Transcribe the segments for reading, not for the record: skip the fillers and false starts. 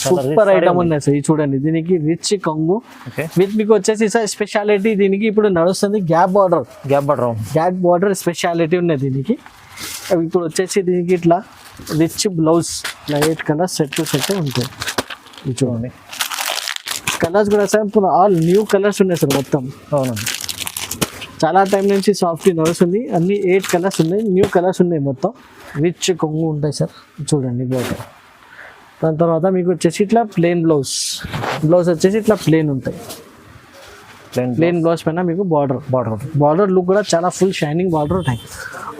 Super item ఉన్నాయి sir. ఇది చూడండి, దీనికి రిచ్ కొంగు విత్ మీకు వచ్చేసి సార్ స్పెషాలిటీ దీనికి ఇప్పుడు నడుస్తుంది గ్యాప్ బార్డర్ స్పెషాలిటీ ఉన్నాయి దీనికి. ఇప్పుడు వచ్చేసి దీనికి ఇట్లా rich blouse light colour set ఉంటాయి. ఇది చూడండి, కలర్స్ కూడా సార్ ఇప్పుడు ఆల్ న్యూ కలర్స్ ఉన్నాయి సార్ మొత్తం. అవునండి, చాలా టైం నుంచి సాఫ్ట్ నడుస్తుంది. అన్ని 8 కలర్స్ ఉన్నాయి, న్యూ కలర్స్ ఉన్నాయి మొత్తం. రిచ్ కొంగు ఉంటాయి సార్. బార్డర్ దాని తర్వాత మీకు వచ్చేసి ఇట్లా ప్లెయిన్ బ్లౌజ్ వచ్చేసి ఇట్లా ప్లెయిన్ ఉంటాయి. ప్లెయిన్ బ్లౌజ్ పైన మీకు బార్డర్ లుక్ కూడా చాలా ఫుల్ షైనింగ్ బార్డర్ ఉంటాయి.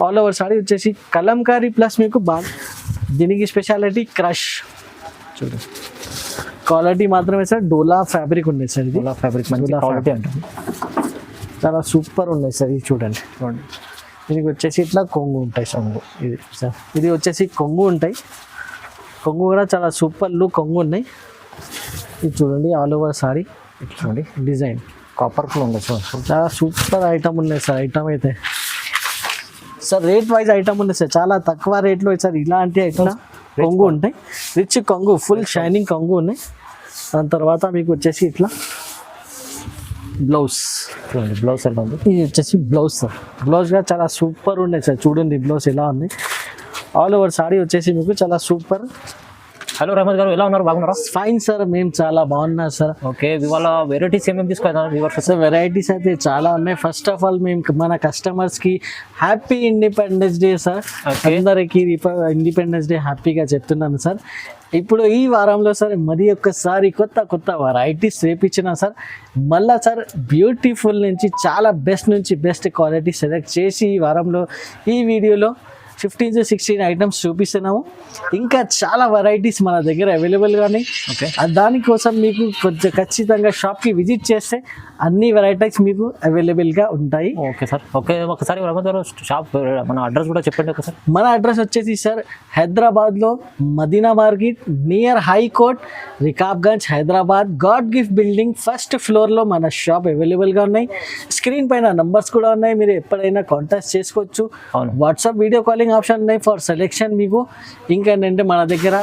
ఆల్ ఓవర్ సారీ వచ్చేసి కలంకారీ ప్లస్ మీకు దీనికి స్పెషాలిటీ క్రష్ చూడండి. క్వాలిటీ మాత్రమే సార్ డోలా ఫ్యాబ్రిక్ ఉంది సార్. ఇది క్వాలిటీ అంటే చాలా సూపర్ ఉన్నాయి సార్. ఇది చూడండి, దీనికి వచ్చేసి ఇట్లా కొంగు ఉంటాయి సార్. ఇది సార్ ఇది వచ్చేసి కొంగు ఉంటాయి. కొంగు కూడా చాలా సూపర్ లుక్ కొంగు ఉన్నాయి. ఇది చూడండి, ఆల్ ఓవర్ సారీ చూడండి డిజైన్ కాపర్ ఫుల్ ఉంది సార్. చాలా సూపర్ ఐటమ్ ఉన్నాయి సార్. ఐటమ్ అయితే సార్ రేట్ వైజ్ ఐటమ్ ఉంది సార్, చాలా తక్కువ రేట్లో సార్. ఇలాంటి ఐటమ్ కొంగు ఉంటాయి, రిచ్ కొంగు ఫుల్ షైనింగ్ కొంగు ఉన్నాయి. దాని తర్వాత మీకు వచ్చేసి ఇట్లా బ్లౌజ్ ఎలా ఉంది. ఇది వచ్చేసి బ్లౌజ్ సార్. బ్లౌజ్ కూడా చాలా సూపర్ ఉన్నాయి సార్. చూడండి బ్లౌజ్ ఎలా ఉంది. ఆల్ ఓవర్ సారీ వచ్చేసి మీకు చాలా సూపర్. హలో రహమత్ గారు, ఎలా ఉన్నారు? బాగున్నారా? ఫైన్ సార్, మేము చాలా బాగున్నాం సార్. ఓకే, ఇవాళ వెరైటీస్ ఏమేమి తీసుకున్నారు సార్? వెరైటీస్ అయితే చాలా ఉన్నాయి. ఫస్ట్ ఆఫ్ ఆల్ మేము మన కస్టమర్స్కి హ్యాపీ ఇండిపెండెన్స్ డే సార్. అందరికీ ఇండిపెండెన్స్ డే హ్యాపీగా చెప్తున్నాను సార్. ఇప్పుడు ఈ వారంలో సార్ మరి ఒక్కసారి కొత్త వెరైటీస్ రేపించిన సార్. మళ్ళా సార్ బ్యూటిఫుల్ నుంచి చాలా బెస్ట్ క్వాలిటీ సెలెక్ట్ చేసి ఈ వారంలో ఈ వీడియోలో 15 to 16 ఐటమ్స్ చూపిస్తున్నాము. ఇంకా చాలా వెరైటీస్ మన దగ్గర అవైలబుల్గా ఉన్నాయి. దానికోసం మీకు కొంచెం ఖచ్చితంగా షాప్కి విజిట్ చేస్తే అన్ని వెరైటీస్ మీకు అవైలబుల్గా ఉంటాయి. Okay sir. ఓకే, ఒకసారి షాప్ మన అడ్రస్ కూడా చెప్పండి ఒకసారి. మన అడ్రస్ వచ్చేసి సార్ హైదరాబాద్లో Madina market near high court, Rikabganj, Hyderabad. God gift building first ఫ్లోర్లో మన షాప్ అవైలబుల్గా ఉన్నాయి. స్క్రీన్ పైన నంబర్స్ కూడా ఉన్నాయి, మీరు ఎప్పుడైనా కాంటాక్ట్ చేసుకోవచ్చు. వాట్సాప్ వీడియో కాలింగ్ ఆప్షన్ ఉన్నాయి ఫర్ సెలెక్షన్ మీకు. ఇంకేంటంటే మన దగ్గర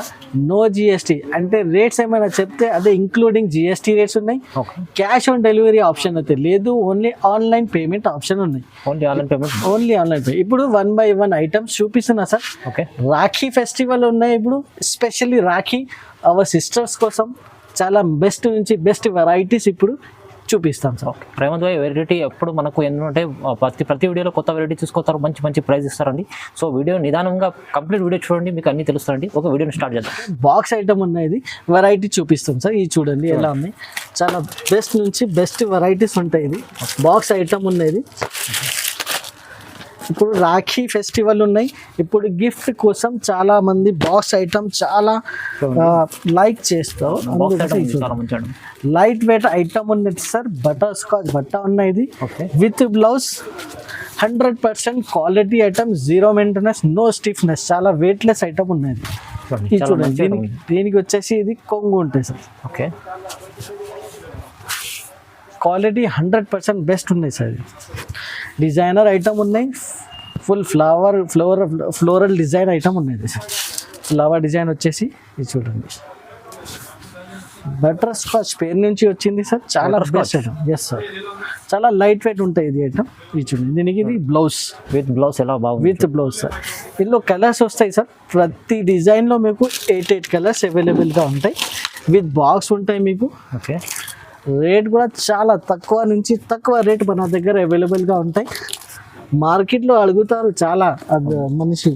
నో జిఎస్టీ, అంటే రేట్స్ ఏమైనా చెప్తే అదే ఇంక్లూడింగ్ జిఎస్టీ రేట్స్ ఉన్నాయి. క్యాష్ ఆన్ డెలివరీ ఆప్షన్ అయితే లేదు, ఓన్లీ ఆన్లైన్ పేమెంట్ ఆప్షన్ ఉన్నాయి. Only online pay. ఇప్పుడు 1 by 1 ఐటమ్స్ చూపిస్తున్నా సార్. రాఖీ ఫెస్టివల్ ఉన్నాయి ఇప్పుడు, ఎస్పెషల్లీ రాఖీ అవర్ సిస్టర్స్ కోసం చాలా బెస్ట్ నుంచి బెస్ట్ వెరైటీస్ ఇప్పుడు చూపిస్తాం సార్. ప్రేమద్ భాయ్, వెరైటీ ఎప్పుడు మనకు ఏంటంటే ప్రతి వీడియోలో కొత్త వెరైటీ తీసుకొస్తారు, మంచి ప్రైస్ ఇస్తారండి. సో వీడియో నిదానంగా కంప్లీట్ వీడియో చూడండి, మీకు అన్ని తెలుస్తారండి. ఒక వీడియోని స్టార్ట్ చేద్దాం. బాక్స్ ఐటమ్ ఉన్నది వెరైటీ చూపిస్తాం సార్. ఇది చూడండి ఎలా ఉన్నాయి, చాలా బెస్ట్ నుంచి బెస్ట్ వెరైటీస్ ఉంటాయి. ఇది బాక్స్ ఐటమ్ ఉన్నది. ఇప్పుడు రాఖీ ఫెస్టివల్ ఉన్నాయి. ఇప్పుడు గిఫ్ట్ కోసం చాలా మంది బాక్స్ ఐటమ్ చాలా లైక్ చేస్తారు. లైట్ వెయిట్ ఐటమ్ ఉన్నది సార్. బటర్ స్కాచ్ బట్ట ఉన్నది with blouse. 100% quality item, 0 maintenance, no stiffness, చాలా వెయిట్లెస్ ఐటమ్ ఉన్నది. ఇది చూడండి, దీనికి వచ్చేసి ఇది కొంగు ఉంటుంది సార్. ఓకే, క్వాలిటీ 100% బెస్ట్ ఉన్నాయి సార్. డిజైనర్ ఐటమ్ ఉన్నాయి, ఫుల్ ఫ్లోరల్ డిజైన్ ఐటమ్ ఉన్నది సార్. ఫ్లవర్ డిజైన్ వచ్చేసి ఇది చూడండి, బటర్ స్కాచ్ పేరు నుంచి వచ్చింది సార్. చాలా బెస్ట్ ఐటమ్. ఎస్ సార్, చాలా లైట్ వెయిట్ ఉంటాయి ఇది ఐటమ్. ఇది చూడండి, దీనికి ఇది బ్లౌజ్ విత్ బ్లౌజ్ ఎలా బాగుంది. With blouse sir. ఇందులో కలర్స్ వస్తాయి సార్. ప్రతి డిజైన్లో మీకు 8 కలర్స్ అవైలబుల్గా ఉంటాయి. విత్ బాక్స్ ఉంటాయి మీకు. ఓకే, రేట్ కూడా చాలా తక్కువ రేట్ మన దగ్గర అవైలబుల్గా ఉంటాయి. మార్కెట్లో అడుగుతారు చాలా మనిషి,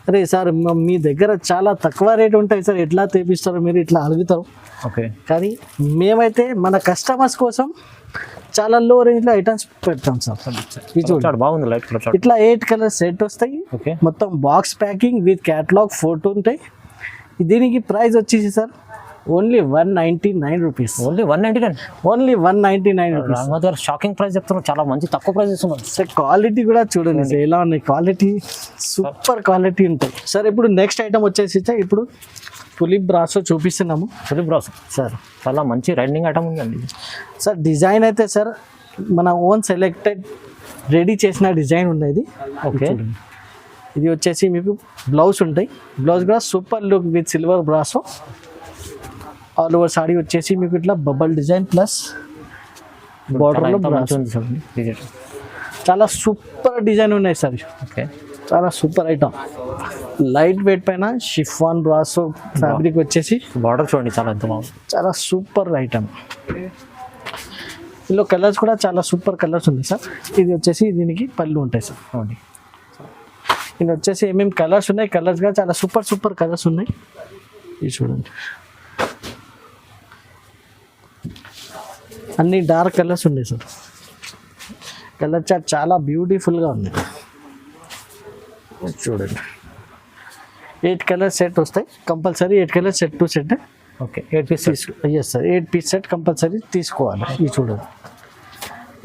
అరే సార్ మీ దగ్గర చాలా తక్కువ రేట్ ఉంటాయి సార్, ఎట్లా తెప్పిస్తారు మీరు, ఇట్లా అడుగుతారు. ఓకే, కానీ మేమైతే మన కస్టమర్స్ కోసం చాలా లో రేంజ్లో ఐటమ్స్ పెడతాం సార్. బాగుంది లైట్ కలర్. ఇట్లా 8 కలర్ సెట్ వస్తాయి. మొత్తం box packing with catalogue photo ఉంటాయి. దీనికి ప్రైస్ వచ్చేసి sir only 199 rupees. Only 199 rupees. Shocking price చెప్తున్నారు, చాలా మంచి తక్కువ ప్రైస్ ఇస్తున్నారు సార్. క్వాలిటీ కూడా చూడండి సార్ ఎలా ఉన్నాయి, క్వాలిటీ సూపర్ క్వాలిటీ ఉంటాయి సార్. ఇప్పుడు నెక్స్ట్ ఐటమ్ వచ్చేసి సార్, ఇప్పుడు పులి బ్రాసో చూపిస్తున్నాము. పులి బ్రాసో సార్ చాలా మంచి రైడింగ్ ఐటమ్ ఉందండి సార్. డిజైన్ అయితే సార్ మన ఓన్ సెలెక్టెడ్ రెడీ చేసిన డిజైన్ ఉండేది. ఓకే, ఇది వచ్చేసి మీకు బ్లౌజ్ ఉంటాయి, బ్లౌజ్ కూడా super look with silver brasso. All over sari వచ్చేసి మీకు ఇట్లా బబల్ డిజైన్ ప్లస్ బార్డర్లో బ్రాసో. చాలా సూపర్ డిజైన్ ఉన్నాయి సార్. ఓకే, చాలా సూపర్ ఐటమ్. లైట్ వెయిట్ పైన షిఫాన్ బ్రాసో ఫ్యాబ్రిక్ వచ్చేసి బార్డర్ చూడండి చాలా ఎంత బాగుంది. చాలా సూపర్ ఐటమ్. ఇందులో కలర్స్ కూడా చాలా సూపర్ కలర్స్ ఉన్నాయి సార్. ఇది వచ్చేసి దీనికి పళ్ళు ఉంటాయి సార్. చూడండి ఇది వచ్చేసి ఏమేమి కలర్స్ ఉన్నాయి, కలర్స్ కూడా చాలా సూపర్ సూపర్ కలర్స్ ఉన్నాయి. ఇది చూడండి అన్ని డార్క్ కలర్స్ ఉన్నాయి సార్. కలర్ చార్ట్ చాలా బ్యూటిఫుల్గా ఉంది. చూడండి 8 కలర్ సెట్ వస్తాయి compulsory. 8 colour set to set. Okay, 8 piece yes sir, 8 piece set compulsory తీసుకోవాలి. ఇది చూడండి.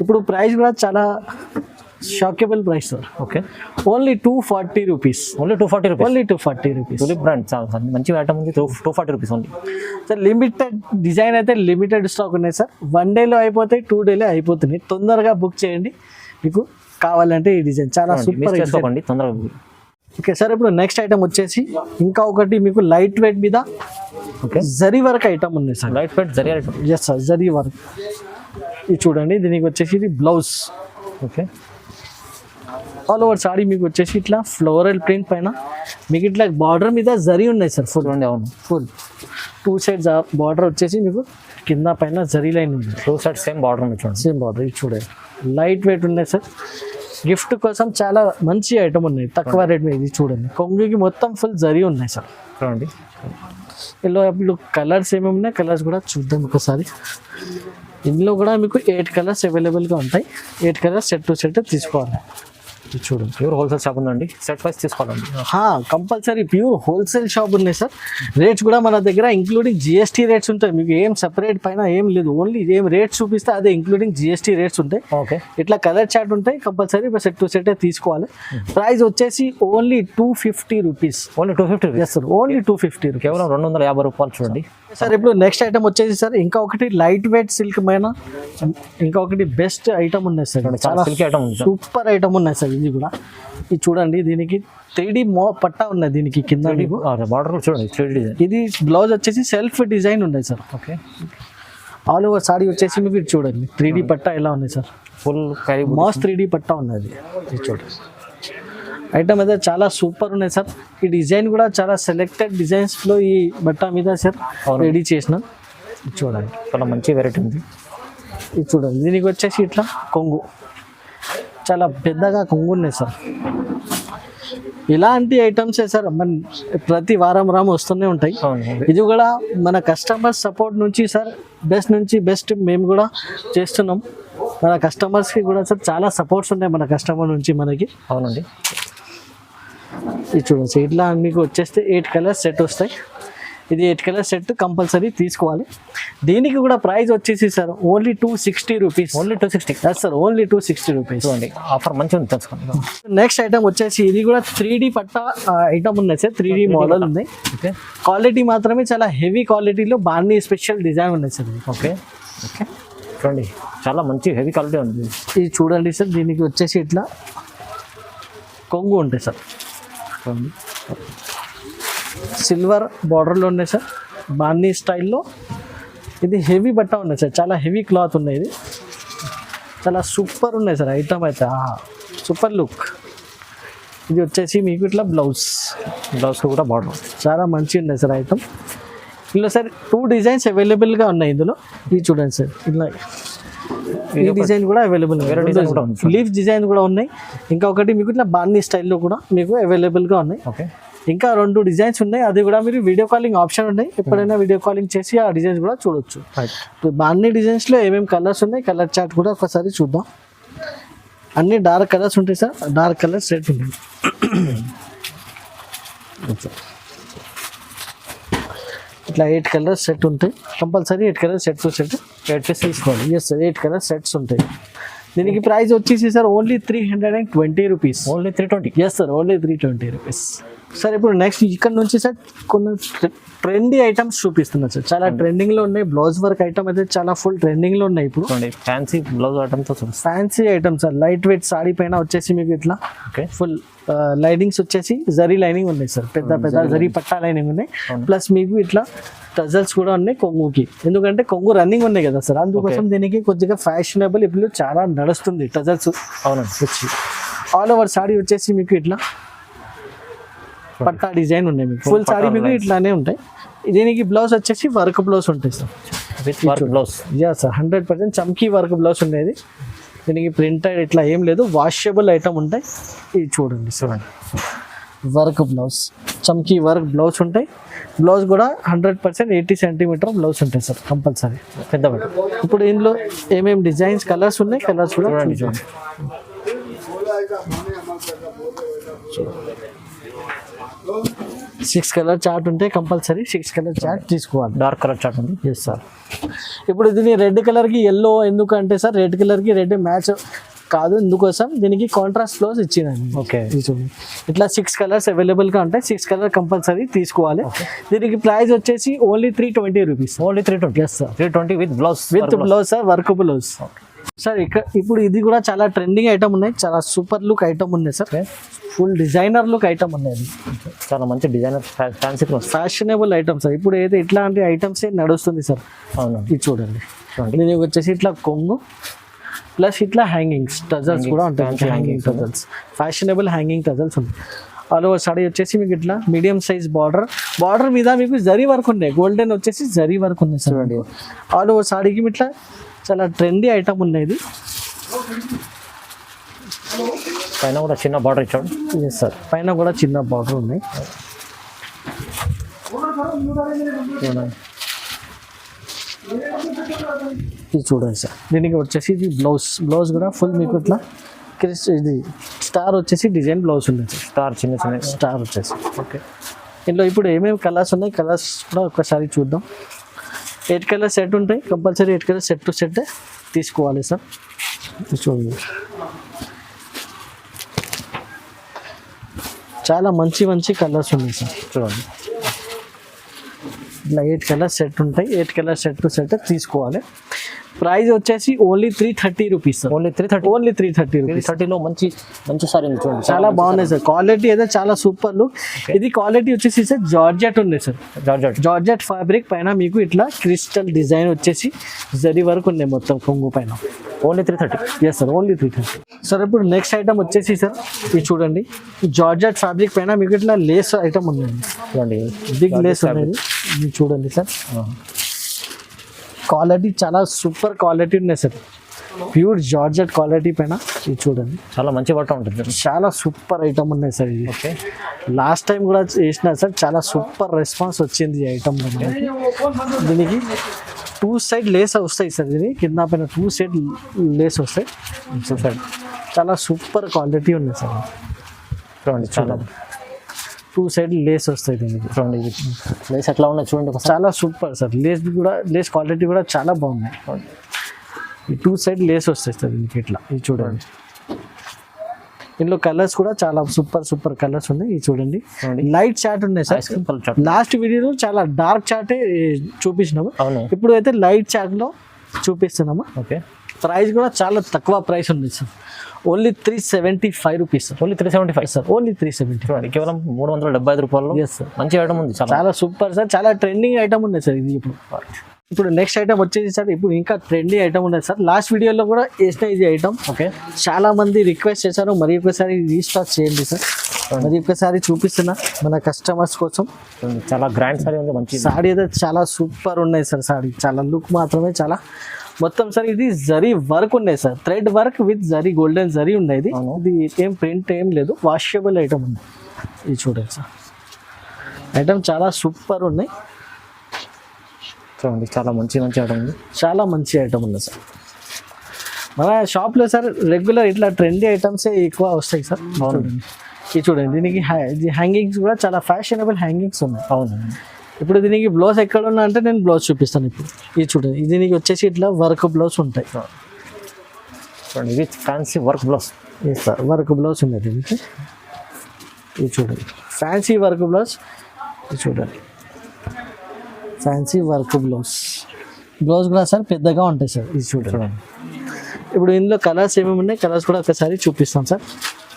ఇప్పుడు ప్రైస్ కూడా చాలా shockable price sir. Okay, only 240 rupees. Only 240 rupees. Only 240 rupees. Tulip brand చాలా మంచి ఐటమ్ ఉంది. 240 rupees only sir. Limited design అయితే లిమిటెడ్ స్టాక్ ఉన్నాయి సార్. 1 డేలో అయిపోతాయి, 2 డేలో అయిపోతున్నాయి. తొందరగా బుక్ చేయండి మీకు కావాలంటే. ఈ డిజైన్ చాలా సూపర్ చేసుకోండి తొందరగా. ఓకే సార్, ఇప్పుడు నెక్స్ట్ ఐటమ్ వచ్చేసి ఇంకా ఒకటి మీకు లైట్ వెయిట్ మీద ఓకే జరీ వర్క్ ఐటమ్ ఉంది sir. Light weight zari item. Yes sir, zari work. ఇది చూడండి, దీనికి వచ్చేసి ఇది blouse. Okay, all over sari మీకు వచ్చేసి ఇట్లా ఫ్లోరల్ ప్రింట్ పైన మీకు ఇట్లా బార్డర్ మీద జరీ ఉన్నాయి సార్. ఫుల్ చూడండి. అవును, ఫుల్ 2 సైడ్స్ బార్డర్ వచ్చేసి మీకు కింద పైన జరీ లైన్ ఉంది. 2 సైడ్స్ సేమ్ బార్డర్ ఉంది చూడండి. Same border. ఇది చూడండి లైట్ వెయిట్ ఉన్నాయి సార్. గిఫ్ట్ కోసం చాలా మంచి ఐటమ్ ఉన్నాయి తక్కువ రేట్ మీద. ఇది చూడండి కొంగుకి మొత్తం ఫుల్ జరీ ఉన్నాయి సార్. చూడండి ఇందులో ఇప్పుడు కలర్స్ ఏమేమి ఉన్నాయి, కలర్స్ కూడా చూద్దాం ఒకసారి. ఇందులో కూడా మీకు 8 కలర్స్ అవైలబుల్గా ఉంటాయి. 8 కలర్స్ సెట్ టు సెట్ తీసుకోవాలి. ఇది చూడండి ప్యూర్ హోల్సేల్ షాప్ ఉందండి. సెట్ వైస్ తీసుకోవాలండి. కంపల్సరీ ప్యూర్ హోల్సేల్ షాప్ ఉన్నాయి సార్. రేట్స్ కూడా మన దగ్గర ఇంక్లూడింగ్ జిఎస్టీ రేట్స్ ఉంటాయి. మీకు ఏం సెపరేట్ పైన ఏం లేదు. ఓన్లీ ఏం రేట్స్ చూపిస్తే అదే ఇంక్లూడింగ్ జిఎస్టీ రేట్స్ ఉంటాయి. ఓకే, ఇట్లా కలర్ చార్ట్ ఉంటాయి. కంపల్సరీ సెట్ టు సెట్ తీసుకోవాలి. ప్రైస్ వచ్చేసి only 250 rupees. Only 250 rupees. Yes sir, only 250 rupees. కేవలం 250 రూపాయలు. చూడండి సార్, ఇప్పుడు నెక్స్ట్ ఐటమ్ వచ్చేసి సార్ ఇంకా ఒకటి లైట్ వెయిట్ సిల్క్ పైన ఇంకా ఒకటి బెస్ట్ ఐటమ్ ఉన్నాయి సార్. చాలా సిల్క్ ఐటమ్ ఉంది. సూపర్ ఐటమ్ ఉన్నాయి సార్. ఇది కూడా ఇది చూడండి, దీనికి 3D పట్టా ఉన్నాయి దీనికి కింద. బార్డర్ చూడండి 3D డిజైన్. ఇది బ్లౌజ్ వచ్చేసి సెల్ఫ్ డిజైన్ ఉన్నాయి sir. Okay, all over sari వచ్చేసి మీకు ఇది చూడండి 3D పట్టా ఎలా ఉన్నాయి sir. Full carry mass 3D పట్టా ఉన్నది. ఇది చూడండి ఐటమ్ అయితే చాలా సూపర్ ఉన్నాయి సార్. ఈ డిజైన్ కూడా చాలా సెలెక్టెడ్ డిజైన్స్లో ఈ బట్ట మీద సార్ రెడీ చేసిన. ఇది చూడండి చాలా మంచి వెరైటీ ఉంది. ఇది చూడండి, దీనికి వచ్చేసి ఇట్లా కొంగు చాలా పెద్దగా కొంగు ఉన్నాయి సార్. ఇలాంటి ఐటమ్సే సార్ మన ప్రతి వారం వస్తూనే ఉంటాయి. ఇది కూడా మన కస్టమర్ సపోర్ట్ నుంచి సార్ బెస్ట్ మేము కూడా చేస్తున్నాం. మన కస్టమర్స్కి కూడా సార్ చాలా సపోర్ట్స్ ఉంటాయి మన కస్టమర్ నుంచి మనకి. అవునండి, ఇది చూడండి ఇట్లా మీకు వచ్చేస్తే 8 కలర్స్ సెట్ వస్తాయి. ఇది 8 కలర్ సెట్ కంపల్సరీ తీసుకోవాలి. దీనికి కూడా ప్రైస్ వచ్చేసి sir only 260 rupees. Only 260. Yes sir, only 260 rupees. చూడండి ఆఫర్ మంచిగా ఉంది, తెలుసుకోండి. నెక్స్ట్ ఐటమ్ వచ్చేసి ఇది కూడా 3D పట్టా ఐటమ్ ఉన్నాయి సార్. 3D మోడల్ ఉన్నాయి. ఓకే, క్వాలిటీ మాత్రమే చాలా హెవీ క్వాలిటీలో బాగా స్పెషల్ డిజైన్ ఉన్నాయి సార్. ఓకే ఓకే, చూడండి చాలా మంచి హెవీ క్వాలిటీ ఉంది. ఇది చూడండి సార్, దీనికి వచ్చేసి ఇట్లా కొంగు ఉంటాయి సార్. సిల్వర్ బార్డర్లో ఉన్నాయి సార్, బాన్నీ స్టైల్లో. ఇది హెవీ బట్ట ఉన్నాయి సార్, చాలా హెవీ క్లాత్ ఉన్నాయి. ఇది చాలా సూపర్ ఉన్నాయి సార్ ఐటమ్ అయితే. Super look. ఇది వచ్చేసి మీకు ఇట్లా బ్లౌజ్ కూడా బార్డర్ చాలా మంచిగా ఉన్నాయి సార్ ఐటమ్. ఇందులో సార్ 2 డిజైన్స్ అవైలబుల్గా ఉన్నాయి ఇందులో. ఇది చూడండి సార్, ఇట్లా ఈ డిజైన్ కూడా అవైలబుల్. లీఫ్ డిజైన్ కూడా ఉన్నాయి. ఇంకా ఒకటి మీకు ఇట్లా బాన్నీ స్టైల్లో కూడా మీకు అవైలబుల్గా ఉన్నాయి. ఓకే, ఇంకా 2 డిజైన్స్ ఉన్నాయి. అది కూడా మీరు వీడియో కాలింగ్ ఆప్షన్ ఉన్నాయి. ఎప్పుడైనా వీడియో కాలింగ్ చేసి ఆ డిజైన్స్ కూడా చూడొచ్చు. బాన్నీ డిజైన్స్లో ఏమేమి కలర్స్ ఉన్నాయి, కలర్ చార్ట్ కూడా ఒకసారి చూద్దాం. అన్ని డార్క్ కలర్స్ ఉంటాయి సార్. డార్క్ కలర్ సెట్ ఉంటుంది. ఇట్లా 8 కలర్స్ సెట్ ఉంటాయి. Compulsory 8 colour set to set 8 piece తీసుకోవాలి. ఎస్ సార్, 8 కలర్ సెట్స్ ఉంటాయి. దీనికి ప్రైస్ వచ్చేసి sir only 320 rupees. Only 320. Yes sir, only 320 rupees. Sir ఇప్పుడు నెక్స్ట్ ఇక్కడ నుంచి సార్ కొన్ని ట్రెండీ ఐటమ్స్ చూపిస్తున్నా సార్. చాలా ట్రెండింగ్ లో ఉన్నాయి. బ్లౌజ్ వర్క్ ఐటమ్ అయితే చాలా ఫుల్ ట్రెండింగ్ లో ఉన్నాయి ఇప్పుడు. ఫ్యాన్సీ బ్లౌజ్ ఐటమ్తో fancy items sir. Light weight sari పైన వచ్చేసి మీకు ఇట్లా ఓకే ఫుల్ లైనింగ్స్ వచ్చేసి జరీ లైనింగ్ ఉన్నాయి సార్. పెద్ద పెద్ద జరీ పట్టా లైనింగ్ ఉన్నాయి. ప్లస్ మీకు ఇట్లా టజల్స్ కూడా ఉన్నాయి కొంగుకి. ఎందుకంటే కొంగు రన్నింగ్ ఉన్నాయి కదా సార్, అందుకోసం దీనికి కొద్దిగా ఫ్యాషనబుల్ ఇప్పుడు చాలా నడుస్తుంది టజల్స్ అవునండి. వచ్చి ఆల్ ఓవర్ సాడీ వచ్చేసి మీకు ఇట్లా పట్టా డిజైన్ ఉన్నాయి. మీకు ఫుల్ సాడీ మీకు ఇట్లానే ఉంటాయి. దీనికి బ్లౌజ్ వచ్చేసి వర్క్ బ్లౌజ్ ఉంటాయి sir. With work blouse yeah sir 100% చమ్కీ వర్క్ బ్లౌజ్ ఉండేది. దీనికి ప్రింటెడ్ ఇట్లా ఏం లేదు, వాషబుల్ ఐటమ్ ఉంటాయి. ఇది చూడండి చూడండి వర్క్ బ్లౌజ్, చమ్కీ వర్క్ బ్లౌజ్ ఉంటాయి. బ్లౌజ్ కూడా 100% 80 సెంటీమీటర్ బ్లౌజ్ ఉంటాయి సార్ కంపల్సరీ. పెద్ద ఇప్పుడు ఇందులో ఏమేమి డిజైన్స్ కలర్స్ ఉన్నాయి, కలర్స్ కూడా చూడండి. 6 కలర్ చార్ట్ ఉంటే కంపల్సరీ 6 కలర్ చార్ట్ తీసుకోవాలి. డార్క్ కలర్ చార్ట్ ఉంది. Yes sir. ఇప్పుడు దీని రెడ్ కలర్కి ఎల్లో ఎందుకంటే సార్ రెడ్ కలర్కి రెడ్ మ్యాచ్ కాదు, ఎందుకోసం దీనికి కాంట్రాస్ట్ బ్లౌజ్ ఇచ్చినాను. ఓకే ఇట్లా 6 కలర్స్ అవైలబుల్గా ఉంటాయి. 6 కలర్ కంపల్సరీ తీసుకోవాలి. దీనికి ప్రైస్ వచ్చేసి only 320 rupees. Only 320. Yes sir 320 with blouse. With blouse sir, work blouse sir. ఇప్పుడు ఇది కూడా చాలా ట్రెండింగ్ ఐటమ్ ఉన్నాయి. చాలా సూపర్ లుక్ ఐటమ్ ఉన్నాయి sir. Full designer look item ఉన్నాయి. చాలా మంచి designer fancy fashionable item sir. ఇప్పుడు అయితే ఇట్లాంటి ఐటమ్సే నడుస్తుంది సార్. అవును ఇది చూడండి. దీనికి వచ్చేసి ఇట్లా కొంగు ప్లస్ ఇట్లా హ్యాంగింగ్స్ టజల్స్ కూడా ఉంటాయి. Hanging tassels, fashionable hanging tassels ఉంటాయి. ఆల్ ఓవర్ సాడీ వచ్చేసి మీకు ఇట్లా మీడియం సైజ్ బార్డర్ మీద మీకు జరీ వర్క్ ఉన్నాయి. గోల్డెన్ వచ్చేసి జరీ వర్క్ ఉన్నాయి సార్. ఆల్ ఓవర్ సాడీకి ఇట్లా చాలా ట్రెండీ ఐటమ్ ఉన్నాయి. ఇది పైన కూడా చిన్న బార్డర్ ఇచ్చాడు. ఎస్ సార్, పైన కూడా చిన్న బార్డర్ ఉన్నాయి. ఇది చూడండి సార్. దీనికి వచ్చేసి ఇది బ్లౌజ్ కూడా ఫుల్ మీకు ఇట్లా ఇది స్టార్ వచ్చేసి డిజైన్ బ్లౌజ్ ఉంది సార్. స్టార్ చిన్న స్టార్ వచ్చేసి ఓకే. ఇందులో ఇప్పుడు ఏమేమి కలర్స్ ఉన్నాయి, కలర్స్ కూడా ఒకసారి చూద్దాం. 8 కలర్ సెట్ ఉంటాయి compulsory. 8 colour set to set తీసుకోవాలి సార్. చూడండి చాలా మంచి కలర్స్ ఉన్నాయి సార్. చూడండి ఇట్లా 8 కలర్ సెట్ ఉంటాయి. 8 కలర్ సెట్ టు సెట్ తీసుకోవాలి. ప్రైస్ వచ్చేసి only 330 rupees sir. Only 330. Only 330 rupees. 330లో మంచి సారీ ఉంది చూడండి. చాలా బాగున్నాయి సార్. క్వాలిటీ అయితే చాలా సూపర్ లుక్. ఇది క్వాలిటీ వచ్చేసి సార్ జార్జెట్ ఉంది సార్. జార్జెట్ ఫ్యాబ్రిక్ పైన మీకు ఇట్లా క్రిస్టల్ డిజైన్ వచ్చేసి జరీ వరకు ఉన్నాయి మొత్తం కొంగు పైన. Only 330. Yes sir only 330 sir. ఇప్పుడు నెక్స్ట్ ఐటమ్ వచ్చేసి సార్ ఇది చూడండి. జార్జెట్ ఫ్యాబ్రిక్ పైన మీకు ఇట్లా లేస్ ఐటమ్ ఉందండి. చూడండి బిగ్ లేస్ ఉన్నది. మీరు చూడండి సార్. క్వాలిటీ చాలా సూపర్ క్వాలిటీ ఉన్నాయి సార్. ప్యూర్ జార్జెట్ క్వాలిటీ పైన ఇది చూడండి. చాలా మంచి బట్ట ఉంటుంది. చాలా సూపర్ ఐటమ్ ఉన్నాయి సార్. ఇది ఓకే లాస్ట్ టైం కూడా చేసిన సార్. చాలా సూపర్ రెస్పాన్స్ వచ్చింది ఈ ఐటమ్. దీనికి 2 సైడ్ లేస్ వస్తాయి సార్. దీని కింద పైన 2 సైడ్ లేస్ వస్తాయి. చాలా సూపర్ క్వాలిటీ ఉన్నాయి సార్. చూడండి చాలా 2 సైడ్ లేస్ వస్తాయి దీనికి. చూడండి లేస్ ఎట్లా ఉన్నాయి చూడండి. చాలా సూపర్ సార్. లేస్ క్వాలిటీ కూడా చాలా బాగున్నాయి. ఈ 2 సైడ్ లేస్ వస్తాయి సార్ దీనికి ఇట్లా. ఇది చూడండి. ఇందులో కలర్స్ కూడా చాలా సూపర్ కలర్స్ ఉన్నాయి. ఇది చూడండి. లైట్ చార్ట్ ఉన్నాయి సార్. లాస్ట్ వీడియోలో చాలా డార్క్ చార్టే చూపించినాము. ఇప్పుడు అయితే లైట్ చార్ట్ లో చూపిస్తున్నాము. ఓకే ప్రైస్ కూడా చాలా తక్కువ ప్రైస్ ఉంది sir. Only 375 rupees sir. Only 375 sir. Only 375. కేవలం 375 రూపాయలు. Yes sir. మంచి ఐటమ్ ఉంది. చాలా సూపర్ సార్. చాలా ట్రెండింగ్ ఐటమ్ ఉంది సార్ ఇది. ఇప్పుడు నెక్స్ట్ ఐటమ్ వచ్చేసి సార్ ఇప్పుడు ఇంకా ట్రెండింగ్ ఐటమ్ ఉంది సార్. లాస్ట్ వీడియోలో కూడా వేసిన ఇది ఐటమ్. ఓకే చాలా మంది రిక్వెస్ట్ చేశారు. మరి ఒకసారి రీస్టాక్ చేయండి సార్. మరి ఒకసారి చూపిస్తున్నా మన కస్టమర్స్ కోసం. చాలా గ్రాండ్ సారీ ఉంది. మంచి సాడీ అయితే చాలా సూపర్ ఉన్నాయి సార్. సాడీ చాలా లుక్ మాత్రమే చాలా మొత్తం సార్. ఇది జరీ వర్క్ ఉన్నాయి sir. Thread work with zari golden zari ఉన్నాయి. ఇది ఏం ప్రింట్ ఏం లేదు, వాషబుల్ ఐటమ్ ఉంది. ఇది చూడండి సార్. ఐటమ్ చాలా సూపర్ ఉన్నాయి. చూడండి చాలా మంచి ఐటమ్ ఉంది. చాలా మంచి ఐటమ్ ఉంది సార్. మన షాప్లో సార్ రెగ్యులర్ ఇట్లా ట్రెండీ ఐటమ్సే ఎక్కువ వస్తాయి సార్. ఇది చూడండి. దీనికి హ్యాంగింగ్స్ కూడా చాలా ఫ్యాషనబుల్ హ్యాంగింగ్స్ ఉన్నాయి. అవును. ఇప్పుడు దీనికి బ్లౌజ్ ఎక్కడ ఉన్నా అంటే నేను బ్లౌజ్ చూపిస్తాను. ఇప్పుడు ఇది చూడండి. దీనికి వచ్చేసి ఇట్లా వర్క్ బ్లౌజ్ ఉంటాయి. చూడండి ఇది fancy work blouse. Sir work blouse ఉంది దీనికి. ఇది చూడండి ఫ్యాన్సీ వర్క్ బ్లౌజ్, ఇది చూడండి ఫ్యాన్సీ వర్క్ బ్లౌజ్. బ్లౌజ్ కూడా సార్ పెద్దగా ఉంటాయి సార్. ఇది చూడండి. ఇప్పుడు ఇందులో కలర్స్ ఏమేమి ఉన్నాయి, కలర్స్ కూడా ఒకసారి చూపిస్తాం సార్.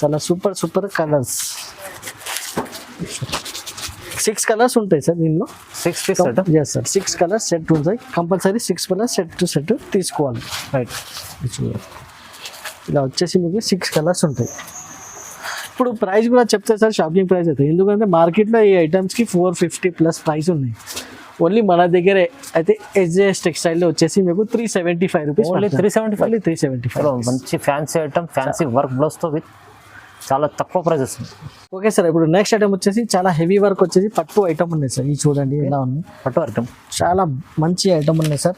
చాలా సూపర్ సూపర్ కలర్స్, 6 కలర్స్ ఉంటాయి సార్ దీనిలో. 6 piece set. Yes sir, 6 colours set ఉంటాయి compulsory. 6 colours set to set తీసుకోవాలి. రైట్. ఇలా వచ్చేసి మీకు 6 కలర్స్ ఉంటాయి. ఇప్పుడు ప్రైస్ కూడా చెప్తే సార్ షాపింగ్ ప్రైస్ అయితే, ఎందుకంటే మార్కెట్లో ఈ ఐటమ్స్కి 450 ప్లస్ ప్రైస్ ఉన్నాయి. ఓన్లీ మన దగ్గర అయితే ఎస్జేఎస్ టెక్స్టైల్లో వచ్చేసి మీకు 375 రూపీస్. ఓన్లీ 375. ఓన్లీ 375. మంచి ఫ్యాన్సీ ఐటమ్, ఫ్యాన్సీ వర్క్ బ్లౌజ్తో విత్ చాలా తక్కువ ప్రైస్ వస్తుంది. ఓకే సార్, ఇప్పుడు నెక్స్ట్ ఐటమ్ వచ్చేసి చాలా హెవీ వర్క్ వచ్చేసి పట్టు ఐటమ్ ఉన్నాయి సార్. ఇది చూడండి ఎలా ఉంది, పట్టు ఐటమ్ చాలా మంచి ఐటమ్ ఉన్నాయి సార్.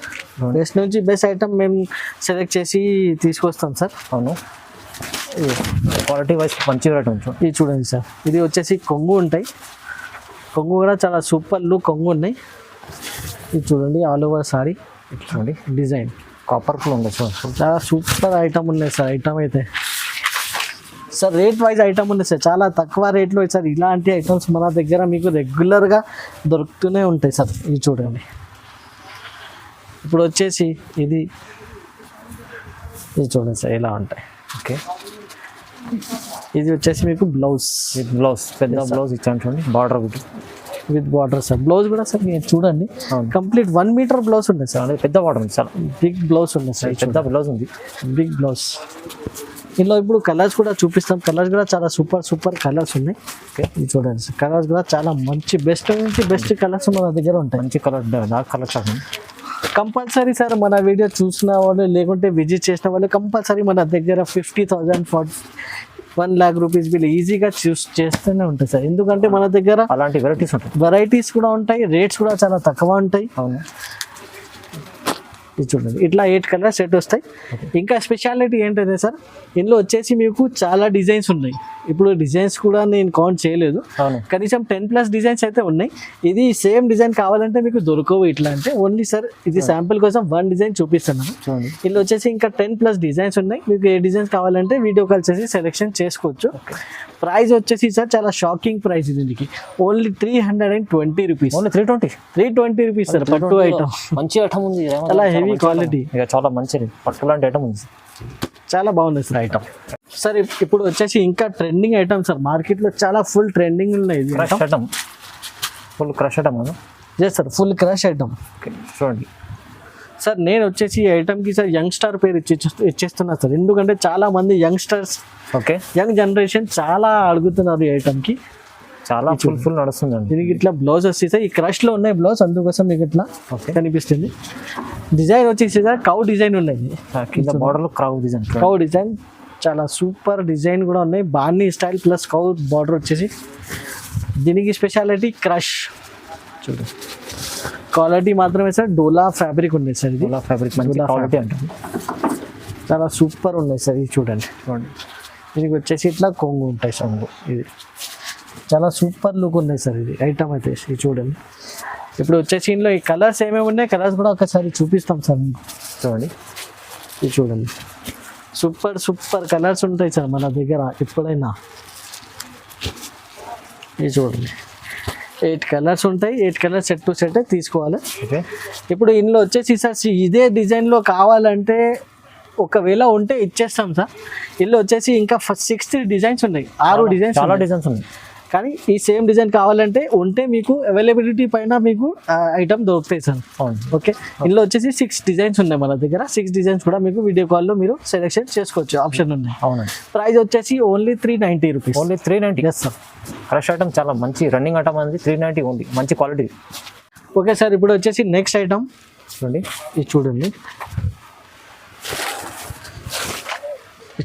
బెస్ట్ నుంచి బెస్ట్ ఐటమ్ మేము సెలెక్ట్ చేసి తీసుకొస్తాం సార్. అవును, క్వాలిటీ వైజ్ మంచి ఐటమ్. ఇది చూడండి సార్, ఇది వచ్చేసి కొంగు ఉంటాయి. కొంగు కూడా చాలా సూపర్ లుక్ కొంగు ఉన్నాయి. ఇది చూడండి ఆల్ ఓవర్ సారీ చూడండి, డిజైన్ కాపర్ ఫుల్ ఉంది చూడండి. చాలా సూపర్ ఐటమ్ ఉన్నాయి సార్. ఐటమ్ అయితే సార్ రేట్ వైజ్ ఐటమ్ ఉంది సార్, చాలా తక్కువ రేట్లో సార్. ఇలాంటి ఐటమ్స్ మన దగ్గర మీకు రెగ్యులర్గా దొరుకుతూనే ఉంటాయి సార్. ఇది చూడండి. ఇప్పుడు వచ్చేసి ఇది చూడండి సార్ ఎలా ఉంటాయి. ఓకే, ఇది వచ్చేసి మీకు బ్లౌజ్, విత్ బ్లౌజ్, పెద్ద బ్లౌజ్ ఇచ్చాను చూడండి, border with border sir. Blouse కూడా సార్ మీరు చూడండి కంప్లీట్ 1 మీటర్ బ్లౌజ్ ఉంది సార్. అనేది పెద్ద బార్డర్ ఉంది, చాలా బిగ్ బ్లౌజ్ ఉంది సార్. పెద్ద బ్లౌజ్ ఉంది, బిగ్ బ్లౌజ్. ఇందులో ఇప్పుడు కలర్స్ కూడా చూపిస్తాం. కలర్స్ కూడా చాలా సూపర్ సూపర్ కలర్స్ ఉన్నాయి. ఓకే, ఇది చూడండి సార్, కలర్స్ కూడా చాలా మంచి బెస్ట్ నుంచి బెస్ట్ కలర్స్ మన దగ్గర ఉంటాయి. మంచి కలర్, డార్క్ కలర్ కాకుండా కంపల్సరీ సార్ మన వీడియో చూసిన వాళ్ళు లేకుంటే విజిట్ చేసిన వాళ్ళు కంపల్సరీ మన దగ్గర 50,000 1 lakh రూపీస్ బిల్ ఈజీగా చూస్ చేస్తూనే ఉంటాయి సార్. ఎందుకంటే మన దగ్గర అలాంటి వెరైటీస్ ఉంటాయి, వెరైటీస్ కూడా ఉంటాయి, రేట్స్ కూడా చాలా తక్కువ ఉంటాయి. అవును, ఇది చూడండి ఇట్లా 8 కలర్స్ సెట్ వస్తాయి. ఇంకా స్పెషాలిటీ ఏంటంటే సార్, ఇందులో వచ్చేసి మీకు చాలా డిజైన్స్ ఉన్నాయి. ఇప్పుడు డిజైన్స్ కూడా నేను కౌంట్ చేయలేదు, అవును, కనీసం 10+ డిజైన్స్ అయితే ఉన్నాయి. ఇది సేమ్ డిజైన్ కావాలంటే మీకు దొరకవు. ఇట్లా అంటే ఓన్లీ సార్ ఇది శాంపిల్ కోసం 1 డిజైన్ చూపిస్తున్నాను. చూడండి, ఇందులో వచ్చేసి ఇంకా 10+ డిజైన్స్ ఉన్నాయి. మీకు ఏ డిజైన్స్ కావాలంటే వీడియో కాల్ చేసి సెలెక్షన్ చేసుకోవచ్చు. ప్రైస్ వచ్చేసి సార్ చాలా షాకింగ్ ప్రైస్ దీనికి, only 320 rupees. Only 320 rupees sir. పట్టు ఐటమ్, మంచి ఐటమ్ ఉంది, చాలా హెవీ క్వాలిటీ, ఇక చాలా మంచిది పట్టు లాంటి ఐటమ్ ఉంది, చాలా బాగుంది సార్ ఐటమ్. సార్ ఇప్పుడు వచ్చేసి ఇంకా ట్రెండింగ్ ఐటమ్ సార్, మార్కెట్లో చాలా ఫుల్ ట్రెండింగ్ ఉన్నాయి. ఇది crush item, full crush item కదా. Yes sir, full crush item. Okay, చూడండి సార్, నేను వచ్చేసి ఈ ఐటమ్కి సార్ యంగ్స్టర్ పేరు ఇచ్చేస్తున్నా సార్. ఎందుకంటే చాలా మంది యంగ్స్టర్స్, ఓకే, యంగ్ జనరేషన్ చాలా అడుగుతున్నారు ఈ ఐటమ్కి. చాలా ఫుల్ నడుస్తుందండి. దీనికి ఇట్లా బ్లౌజ్ వస్తుంది సార్, ఈ క్రష్లో ఉన్నాయి బ్లౌజ్, అందుకోసం మీకు ఇట్లా కనిపిస్తుంది. డిజైన్ వచ్చేసి సార్ కౌ డిజైన్ ఉన్నాయి, కింద బార్డర్లో క్రౌ డిజైన్, కౌ డిజైన్ చాలా సూపర్ డిజైన్ కూడా ఉన్నాయి. బాన్నీ స్టైల్ ప్లస్ కౌ బార్డర్ వచ్చేసి. దీనికి స్పెషాలిటీ క్రష్ చూడండి, క్వాలిటీ మాత్రమే సార్ డోలా ఫ్యాబ్రిక్ ఉంది సార్. ఇది డోలా ఫ్యాబ్రిక్ మంచి క్వాలిటీ ఉంటుంది, చాలా సూపర్ ఉన్నాయి సార్. ఇది చూడండి, దీనికి వచ్చేసి ఇట్లా కొంగు ఉంటాయి సార్. ఇది చాలా సూపర్ లుక్ ఉన్నాయి సార్. ఇది ఐటమ్ అయితే ఇది చూడండి. ఇప్పుడు వచ్చేసి ఇందులో ఈ కలర్స్ ఏమేమి ఉన్నాయి, కలర్స్ కూడా ఒకసారి చూపిస్తాం సార్ మీకు. చూడండి, ఇది చూడండి, సూపర్ సూపర్ కలర్స్ ఉంటాయి సార్ మన దగ్గర ఎప్పుడైనా. ఇది చూడండి 8 కలర్స్ ఉంటాయి, 8 కలర్స్ సెట్ టు సెట్ తీసుకోవాలి. ఓకే, ఇప్పుడు ఇందులో వచ్చేసి సార్ ఇదే డిజైన్లో కావాలంటే ఒకవేళ ఉంటే ఇచ్చేస్తాం సార్. ఇందులో వచ్చేసి ఇంకా 60 డిజైన్స్ ఉన్నాయి, 6 డిజైన్స్, చాలా డిజైన్స్ ఉన్నాయి. కానీ ఈ సేమ్ డిజైన్ కావాలంటే ఉంటే మీకు అవైలబిలిటీ పైన మీకు ఐటమ్ దొరుకుతాయి సార్. అవును, ఓకే, ఇందులో వచ్చేసి 6 డిజైన్స్ ఉన్నాయి మన దగ్గర. 6 డిజైన్స్ కూడా మీకు వీడియో కాల్లో మీరు సెలెక్షన్ చేసుకోవచ్చు, ఆప్షన్ ఉన్నాయి. అవునండి, ప్రైస్ వచ్చేసి only 390 rupees. Only 390. Yes sir, crush item చాలా మంచి రన్నింగ్ ఐటమ్ అనేది 390 ఓన్లీ, మంచి క్వాలిటీ. ఓకే సార్, ఇప్పుడు వచ్చేసి నెక్స్ట్ ఐటమ్ చూడండి, ఇది చూడండి.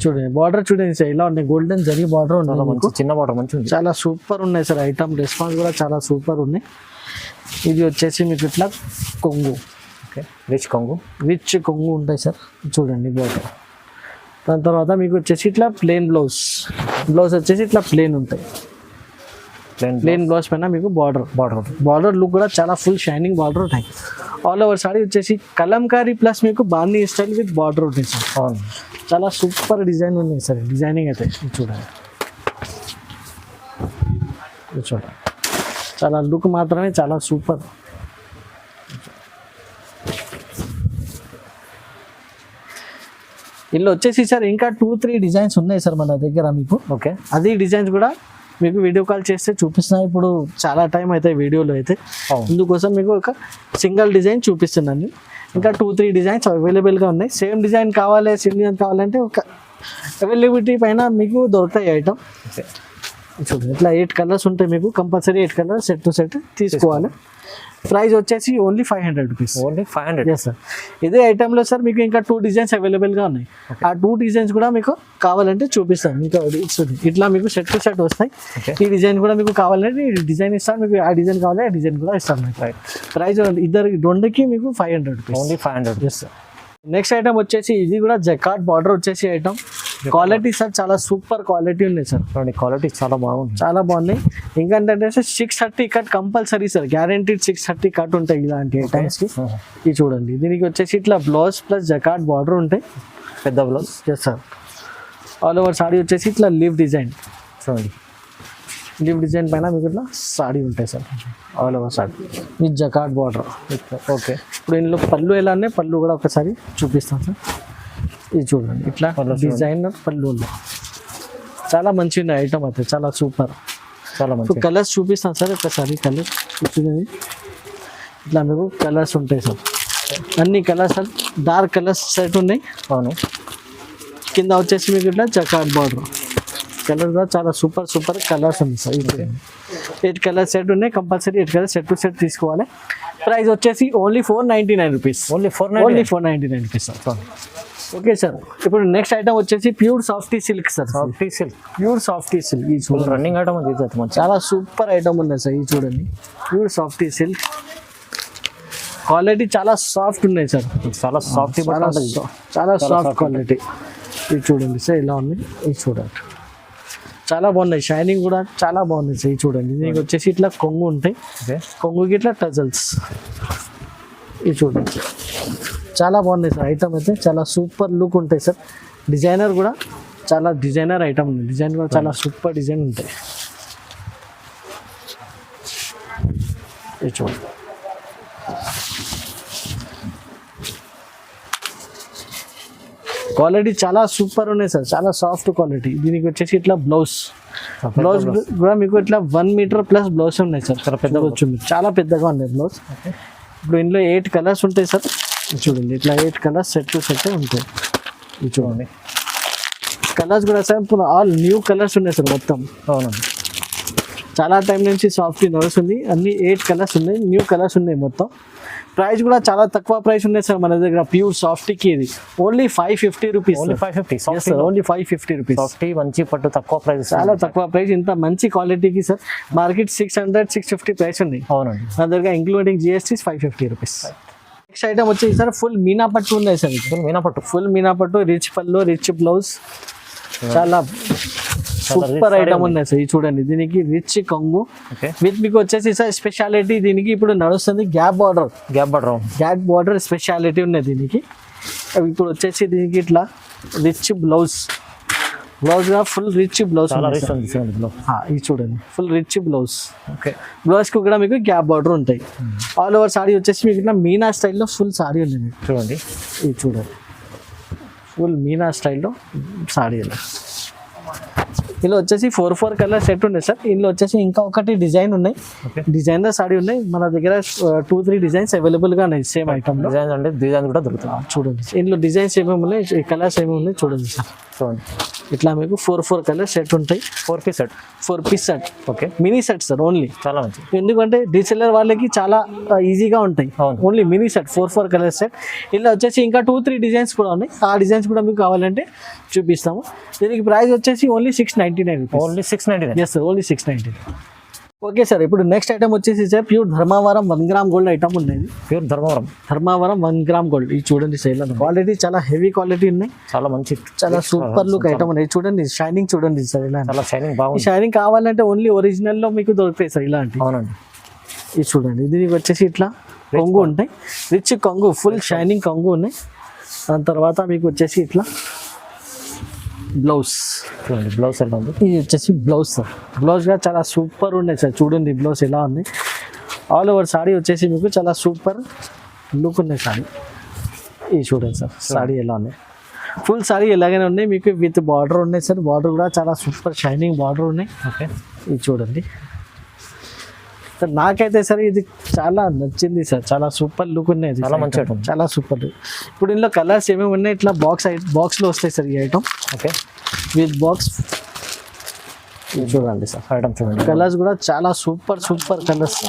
చూడండి బార్డర్ చూడండి సార్ ఇలా ఉన్నాయి, గోల్డెన్ జరీ బార్డర్ ఉంది, చిన్న బార్డర్ మంచి ఉంది, చాలా సూపర్ ఉన్నాయి సార్. ఐటమ్ రెస్పాన్స్ కూడా చాలా సూపర్ ఉన్నాయి. ఇది వచ్చేసి మీకు ఇట్లా కొంగు, ఓకే, రిచ్ కొంగు, రిచ్ కొంగు ఉంటాయి సార్. చూడండి బార్డర్. దాని తర్వాత మీకు వచ్చేసి ఇట్లా ప్లెయిన్ బ్లౌజ్ వచ్చేసి ఇట్లా ప్లెయిన్ ఉంటాయి. ప్లెయిన్ బ్లౌజ్ పైన మీకు బార్డర్ లుక్ కూడా చాలా ఫుల్ షైనింగ్ బార్డర్ ఉంటాయి. ఆల్ ఓవర్ సారీ వచ్చేసి కలంకారీ ప్లస్ మీకు బాన్నీ స్టైల్ విత్ బార్డర్ ఉంటాయి సార్. అవును, చాలా సూపర్ డిజైన్ ఉన్నాయి సార్. డిజైనింగ్ అయితే చూడండి, ఇది చూడండి చాలా లుక్ మాత్రమే చాలా సూపర్. ఇందులో వచ్చేసి సార్ ఇంకా 2-3 డిజైన్స్ ఉన్నాయి సార్ మన దగ్గర మీకు. ఓకే, అది డిజైన్స్ కూడా మీకు వీడియో కాల్ చేస్తే చూపిస్తున్నాను. ఇప్పుడు చాలా టైం అవుతాయి వీడియోలో అయితే, ఇందుకోసం మీకు ఒక సింగిల్ డిజైన్ చూపిస్తున్నాను. ఇంకా 2-3 డిజైన్స్ అవైలబుల్గా ఉన్నాయి. సేమ్ డిజైన్ కావాలంటే ఒక అవైలబిలిటీ పైన మీకు దొరుకుతాయి ఐటమ్. చూడండి ఇట్లా 8 కలర్స్ ఉంటాయి మీకు, compulsory 8 colours set to set తీసుకోవాలి. ప్రైస్ వచ్చేసి only 500 rupees. Only 500. Yes sir. ఇదే ఐటెంలో సార్ మీకు ఇంకా 2 డిజైన్స్ అవైలబుల్గా ఉన్నాయి. ఆ 2 డిజైన్స్ కూడా మీకు కావాలంటే చూపిస్తాను. మీకు ఇట్లా మీకు సెట్ టు సెట్ వస్తాయి. ఈ డిజైన్ కూడా మీకు కావాలంటే ఈ డిజైన్ ఇస్తాను, మీకు ఆ డిజైన్ కావాలి ఆ డిజైన్ కూడా ఇస్తాను మీకు. ప్రైస్ ఇద్దరు రెండుకి మీకు 500 rupees. Only 500. Yes sir. Next item వచ్చేసి ఇది కూడా జకార్డ్ బార్డర్ వచ్చేసి ఐటమ్. క్వాలిటీ సార్ చాలా సూపర్ క్వాలిటీ ఉన్నాయి సార్. క్వాలిటీ చాలా బాగుంది, చాలా బాగున్నాయి. ఇంకంటే 630 cut compulsory sir, guaranteed 630 cut ఉంటాయి ఇలాంటి ఐటమ్స్కి. ఇది చూడండి దీనికి వచ్చేసి ఇట్లా బ్లౌజ్ ప్లస్ జకార్డ్ బార్డర్ ఉంటాయి, పెద్ద blouse. Yes sir. All over sari వచ్చేసి ఇట్లా లీవ్ డిజైన్. చూడండి లీవ్ డిజైన్ పైన మీకు ఇట్లా సాడీ ఉంటాయి sir, all over sari with jacquard border. Okay, ఇప్పుడు ఇందులో పళ్ళు ఎలా ఉన్నాయి, పళ్ళు కూడా ఒకసారి చూపిస్తాను సార్. ఇది చూడండి ఇట్లా డిజైనర్ పళ్ళు ఉన్నాయి. చాలా మంచి ఉన్నాయి ఐటమ్ అయితే, చాలా సూపర్. చాలా మంచి కలర్స్ చూపిస్తాను సార్ ఒకసారి. కలర్ చూడండి ఇట్లా మీకు కలర్స్ ఉంటాయి సార్, అన్ని colours sir. Dark colours set ఉన్నాయి. అవును, కింద వచ్చేసి మీకు ఇట్లా జకార్డ్ బార్డర్. కలర్ కూడా చాలా సూపర్ సూపర్ కలర్స్ ఉంది సార్. ఇది 8 కలర్ సెట్ ఉన్నాయి, compulsory 8 colour set to set తీసుకోవాలి. ప్రైస్ వచ్చేసి only 499 rupees. Only 499 rupees sir. Okay sir. ఇప్పుడు నెక్స్ట్ ఐటమ్ వచ్చేసి pure softy silk sir. Softy silk, pure softy silk. ఈ చూడండి రన్నింగ్ ఐటమ్ అది చాలా సూపర్ ఐటమ్ ఉన్నాయి సార్. ఇది చూడండి ప్యూర్ సాఫ్టీ సిల్క్. క్వాలిటీ చాలా సాఫ్ట్ ఉన్నాయి సార్, చాలా సాఫ్ట్, చాలా సాఫ్ట్ క్వాలిటీ. ఇది చూడండి సార్ ఇలా ఉంది. ఇది చూడండి చాలా బాగున్నాయి, షైనింగ్ కూడా చాలా బాగున్నాయి సార్. ఇది చూడండి దీనికి వచ్చేసి ఇట్లా కొంగు ఉంటాయి, కొంగుకి ఇట్లా టజల్స్. ఇది చూడండి చాలా బాగున్నాయి సార్. ఐటమ్ అయితే చాలా సూపర్ లుక్ ఉంటాయి సార్. డిజైనర్ కూడా చాలా డిజైనర్ ఐటమ్ ఉంది, డిజైన్ కూడా చాలా సూపర్ డిజైన్ ఉంటాయి. ఇది చూడండి క్వాలిటీ చాలా సూపర్ ఉన్నాయి సార్, చాలా సాఫ్ట్ క్వాలిటీ. దీనికి వచ్చేసి ఇట్లా బ్లౌజ్ కూడా మీకు ఇట్లా 1 మీటర్ ప్లస్ బ్లౌజ్ ఉన్నాయి సార్. చాలా పెద్దగా వచ్చింది, చాలా పెద్దగా ఉన్నాయి బ్లౌజ్. ఇప్పుడు ఇందులో 8 కలర్స్ ఉంటాయి సార్. చూడండి ఇట్లా 8 కలర్స్ సెట్ టు సెట్ ఉంటాయి. ఇది చూడండి కలర్స్ కూడా సార్ ఇప్పుడు ఆల్ న్యూ కలర్స్ ఉన్నాయి సార్ మొత్తం. అవునండి, చాలా టైం నుంచి సాఫ్ట్ నడుస్తుంది. అన్ని 8 కలర్స్ ఉన్నాయి, న్యూ కలర్స్ ఉన్నాయి మొత్తం. ప్రైస్ కూడా చాలా తక్కువ ప్రైస్ ఉన్నాయి సార్ మన దగ్గర. ప్యూర్ సాఫ్టీకి ఇది only 550 rupees. Only 550. Only 550 rupees. Softy మంచి పట్టు, తక్కువ ప్రైస్, చాలా తక్కువ ప్రైస్. ఇంత మంచి క్వాలిటీకి సార్ మార్కెట్ 600-650 ప్రైస్ ఉంది. అవునండి, మన దగ్గర including GST 550 rupees. Next item వచ్చేసి సార్ ఫుల్ మీనా పట్టు ఉన్నాయి సార్. ఫుల్ మీనా పట్టు, రిచ్ పళ్ళు, రిచ్ బ్లౌజ్, చాలా సూపర్ ఐటమ్ ఉన్నాయి సార్. ఇది చూడండి దీనికి రిచ్ కొంగు విత్ మీకు వచ్చేసి సార్ స్పెషాలిటీ దీనికి ఇప్పుడు నడుస్తుంది గ్యాప్ బార్డర్ స్పెషాలిటీ ఉన్నాయి దీనికి. ఇప్పుడు వచ్చేసి దీనికి ఇట్లా రిచ్ బ్లౌజ్ గా ఫుల్ రిచ్ బ్లౌజ్. ఇది చూడండి ఫుల్ రిచ్ బ్లౌజ్. బ్లౌజ్ కి కూడా మీకు గ్యాప్ బార్డర్ ఉంటాయి. ఆల్ ఓవర్ సాడీ వచ్చేసి మీకు ఇట్లా మీనా స్టైల్లో ఫుల్ సాడీ ఉంది మీకు. చూడండి ఇది చూడండి ఫుల్ మీనా స్టైల్లో సాడీ. ఇందులో వచ్చేసి 4 కలర్ సెట్ ఉన్నాయి సార్. ఇందులో వచ్చేసి ఇంకా ఒకటి డిజైన్ ఉన్నాయి, డిజైనర్ సాడీ ఉన్నాయి మన దగ్గర. 2-3 డిజైన్స్ అవైలబుల్గా ఉన్నాయి సేమ్ ఐటమ్. డిజైన్స్ అంటే డిజైన్ కూడా దొరుకుతుంది. చూడండి ఇందులో డిజైన్స్ ఏమేమి ఉన్నాయి, కలర్స్ ఏమేమి ఉన్నాయి చూడండి సార్. చూడండి ఇట్లా మీకు 4 కలర్ సెట్ ఉంటాయి. 4 piece set. Okay, mini set sir only. చాలా మంచి, ఎందుకంటే డీసెలర్ వాళ్ళకి చాలా ఈజీగా ఉంటాయి. Only mini set 4 colour set. ఇలా వచ్చేసి ఇంకా 2-3 డిజైన్స్ కూడా ఉన్నాయి. ఆ డిజైన్స్ కూడా మీకు కావాలంటే చూపిస్తాము. దీనికి ప్రైస్ వచ్చేసి only 699 rupees. Only 699. Yes sir, only 699. Okay sir. ఇప్పుడు నెక్స్ట్ ఐటమ్ వచ్చేసి sir pure Dharmavaram 1 gram gold item ఉండేది. Pure Dharmavaram 1 gram gold. ఇది చూడండి సేల్ క్వాలిటీ చాలా హెవీ క్వాలిటీ ఉన్నాయి, చాలా మంచి, చాలా సూపర్ లుక్ ఐటమ్ ఉన్నాయి. చూడండి షైనింగ్ చూడండి సార్ ఇలా, చాలా షైనింగ్ బాగుంది. షైనింగ్ కావాలంటే ఓన్లీ ఒరిజినల్ లో మీకు దొరుకుతాయి సార్ ఇలాంటి. అవునండి, ఇది చూడండి దీనికి వచ్చేసి ఇట్లా కొంగు ఉంటాయి, రిచ్ కొంగు, ఫుల్ షైనింగ్ కొంగు ఉన్నాయి. దాని తర్వాత మీకు వచ్చేసి ఇట్లా బ్లౌజ్. చూడండి బ్లౌజ్ ఎలా ఉంది. ఇది వచ్చేసి బ్లౌజ్ సార్. బ్లౌజ్ కూడా చాలా సూపర్ ఉన్నాయి సార్. చూడండి బ్లౌజ్ ఎలా ఉంది. ఆల్ ఓవర్ సారీ వచ్చేసి మీకు చాలా సూపర్ లుక్ ఉన్నాయి సారీ. ఇది చూడండి సార్ సారీ ఎలా ఉన్నాయి. ఫుల్ సారీ ఎలాగైనా ఉన్నాయి మీకు విత్ బార్డర్ ఉన్నాయి సార్. బార్డర్ కూడా చాలా సూపర్ షైనింగ్ బార్డర్ ఉన్నాయి. ఓకే ఇది చూడండి సార్. నాకైతే సార్ ఇది చాలా నచ్చింది సార్. చాలా సూపర్ లుక్ ఉన్నాయి. చాలా మంచి item. చాలా సూపర్. ఇప్పుడు ఇందులో కలర్స్ ఏమేమి ఉన్నాయి ఇట్లా బాక్స్లో వస్తాయి సార్ ఈ ఐటమ్ ఓకే విత్ బాక్స్. ఇది చూడండి సార్. ఐటమ్ చూడండి. కలర్స్ కూడా చాలా సూపర్ కలర్స్.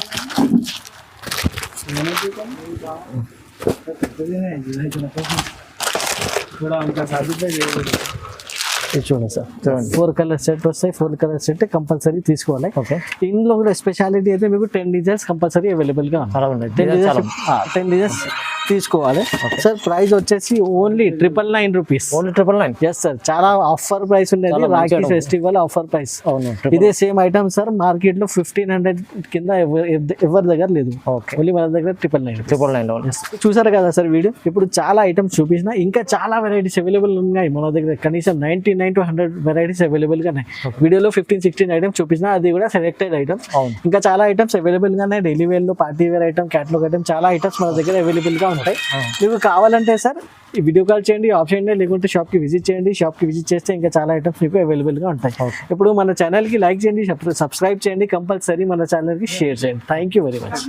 ఇది చూడండి సార్. 4 కలర్ సెట్ వస్తాయి. 4 కలర్ సెట్ కంపల్సరీ తీసుకోవాలి. ఓకే ఇందులో కూడా స్పెషాలిటీ అయితే మీకు 10 డిజైన్స్ కంపల్సరీ అవైలబుల్గా చాలా ఉన్నాయి. 10 డిజైన్స్ తీసుకోవాలి సార్. ప్రైస్ వచ్చేసి only 999 rupees. Only 999. Yes sir. చాలా ఆఫర్ ప్రైస్ ఉండేది. చాలా మంచి rakhi item. Festival offer price. అవును ఇదే సేమ్ ఐటమ్ సార్ మార్కెట్ లో 1500 కింద ఎవరి దగ్గర లేదు. ఓకే ఓన్లీ మన దగ్గర 999. 999 లో చూసారు కదా సార్ వీడియో. ఇప్పుడు చాలా ఐటమ్స్ చూపించిన ఇంకా చాలా వెరైటీస్ అవైలబుల్ ఉన్నాయి మన దగ్గర. కనీసం 99 to 100 వెరైటీస్ అవైలబుల్ గా ఉన్నాయి. వీడియోలో 15-16 ఐటమ్స్ చూపించిన అది కూడా సెలెక్టెడ్ ఐటమ్స్. అవును ఇంకా చాలా ఐటమ్స్ అవైలబుల్ గా ఉన్నాయి. డైలీ వేర్ లో party wear item catalogue item చాలా ఐటమ్స్ మన దగ్గర అవైలబుల్ గా ఉంటాయి. మీకు కావాలంటే సార్ ఈ వీడియో కాల్ చేయండి ఆప్షన్ లేకుంటే షాప్కి విజిట్ చేయండి. షాప్కి విజిట్ చేస్తే ఇంకా చాలా ఐటమ్స్ మీకు అవైలబుల్గా ఉంటాయి. ఇప్పుడు మన ఛానల్కి లైక్ చేయండి, సబ్స్క్రైబ్ చేయండి, కంపల్సరీ మన ఛానల్కి షేర్ చేయండి. Thank you very much.